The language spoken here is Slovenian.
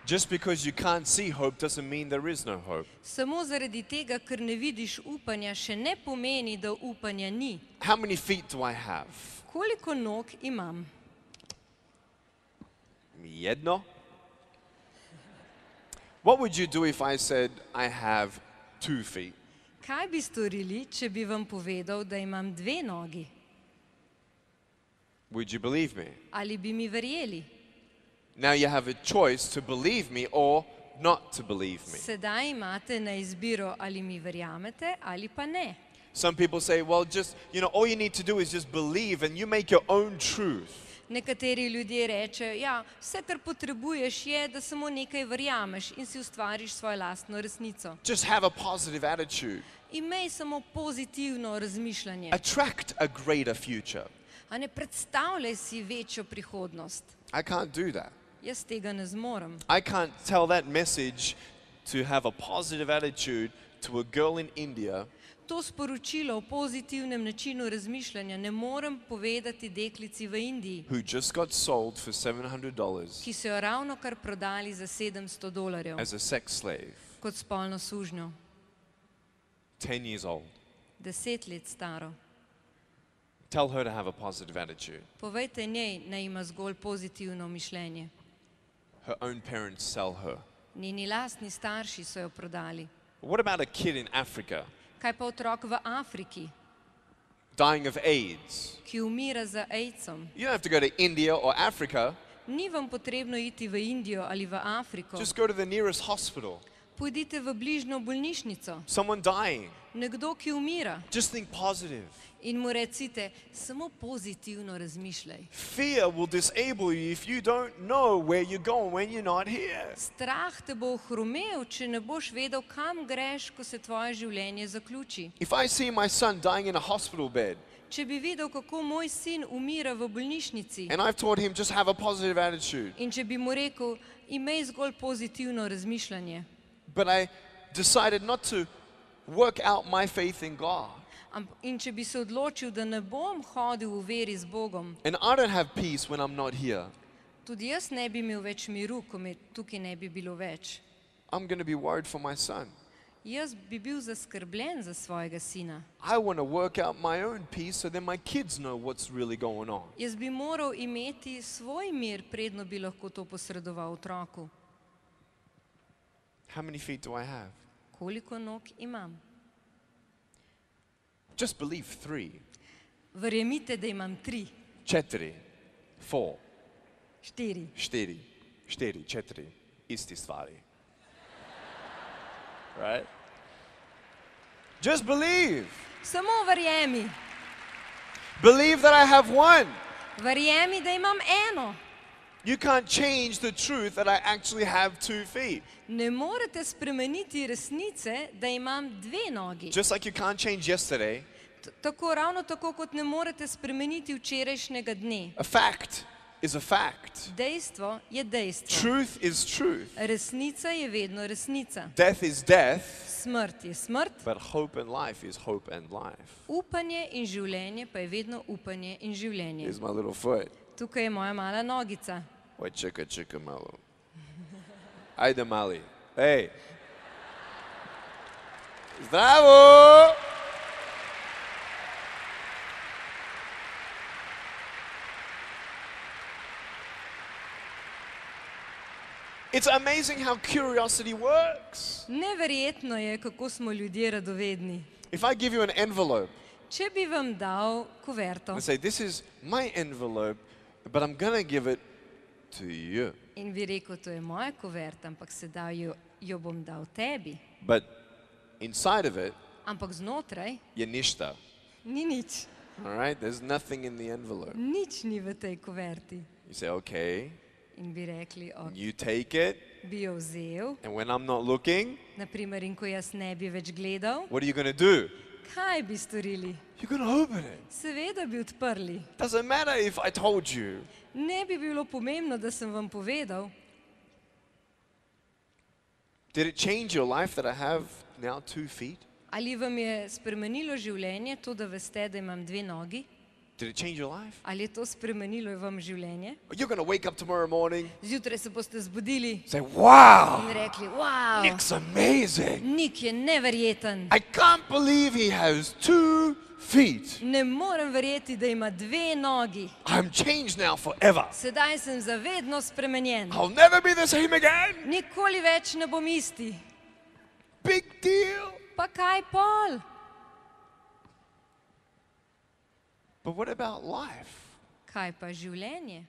Just because you can't see hope doesn't mean there is no hope. Samo zaradi tega, ker ne vidiš upanja, še ne pomeni, da upanja ni. How many feet do I have? Koliko nog imam? Jedno. What would you do if I said I have 2 feet? Kaj bi storili, če bi vam povedal, da imam 2 nogi? Would you believe me? Ali bi mi verjeli? Now you have a choice to believe me or not to believe me. Sedaj imate na izbiro, ali mi verjamete ali pa ne. Some people say, well, just, all you need to do is just believe and you make your own truth. Nekateri ljudje rečejo, ja, vse, kar potrebuješ, je, da samo nekaj verjameš in si ustvariš svojo lastno resnico. Just have a positive attitude. Imej samo pozitivno razmišljanje. Attract a greater future. A ne predstavljaj si večjo prihodnost. I can't do that. Jaz tega ne zmorem. I can't tell that message to have a positive attitude to a girl in India To sporočilo o pozitivnem načinu razmišljanja ne morem povedati deklici v Indiji, who just got sold for $700 ki so jo ravnokar prodali za $700 as a sex slave, kot spolno sužnjo, 10 years old. 10 let staro. Tell her to have a positive attitude. Povejte njej, naj ima zgolj pozitivno mišljenje. Her own parents sell her. Njeni lastni starši so jo prodali. What about a kid in Africa Kaj pa otrok v Afriki, dying of AIDS? ki umira za AIDS-om? You don't have to go to India or Africa. Ni vam potrebno iti v Indijo ali v Afriko. Just go to the nearest hospital. Pojdite v bližnjo bolnišnico. Someone dying. Nekdo, ki umira. Just think positive. In mu recite, samo pozitivno razmišljaj. Fear will disable you if you don't know where you're going when you're not here. Strah te bo ohromel, če ne boš vedel, kam greš, ko se tvoje življenje zaključi. If I see my son dying in a hospital bed Če bi videl, kako moj sin umira v bolnišnici, and I've taught him just have a positive attitude, in če bi mu rekel, imej zgolj pozitivno razmišljanje, but I decided not to work out my faith in God, in če bi se odločil, da ne bom hodil v veri z Bogom, and I don't have peace when I'm not here, tudi jaz ne bi imel več miru, ko me tukaj ne bi bilo več. I'm going to be worried for my son. Jaz bi bil zaskrbljen za svojega sina. I want to work out my own peace so then my kids know what's really going on. Jaz bi moral imeti svoj mir, predno bi lahko to posredoval otroku. How many feet do I have? Koliko nog imam? Just believe 3. Verjemite, da imam 3, 4, 4, 4. 4, 4, 4, isti stvari. Right? Just believe. Samo verjemi. Believe that I have 1. Verjemi, da imam eno. You can't change the truth that I actually have 2 feet. Ne morete spremeniti resnice, da imam 2 nogi. Just like you can't change yesterday, Ravno tako, kot ne morete spremeniti včerajšnjega dne. a fact is a fact. Dejstvo je dejstvo. Truth is truth. Resnica je vedno resnica. Death is death, Smrt je smrt, but hope and life is hope and life. upanje in življenje pa je vedno upanje in življenje. Here's my little foot. Tukaj je moja mala nogica. Oj, čeka malo. Ajde mali. Ej. Zdravo! It's amazing how curiosity works. Neverjetno je, kako smo ljudje radovedni. If I give you an envelope Če bi vam dal kuverto and say, this is my envelope, but I'm going to give it to you. in bi rekel, to je moja kuverta, ampak sedaj jo bom dal tebi. But inside of it, Ampak znotraj je ništa. ni nič. All right? There's nothing in the envelope. Nič ni v tej kuverti. You say, okay, In bi rekli, you take it, bi jo vzel, and when I'm not looking, naprimer, in ko jaz ne bi več gledal, what are you going to do? kaj bi storili? You're going to open it. Seveda bi odprli. Doesn't matter if I told you. Ne bi bilo pomembno, da sem vam povedal. Did it change your life that I have now 2 feet? Ali vam je spremenilo življenje to, da veste, da imam 2 nogi? Did it change your life? Ali je to spremenilo vam življenje? You're going to wake up tomorrow morning, Zjutraj se boste zbudili say, wow, in rekli, wow, Nick's amazing. Nik je neverjeten. I can't believe he has 2 feet. Ne morem verjeti, da ima 2 nogi. I'm changed now forever. Sedaj sem zavedno spremenjen. I'll never be the same again. Nikoli več ne bom isti. Big deal. Pa kaj pol? But what about life? Kaj pa življenje?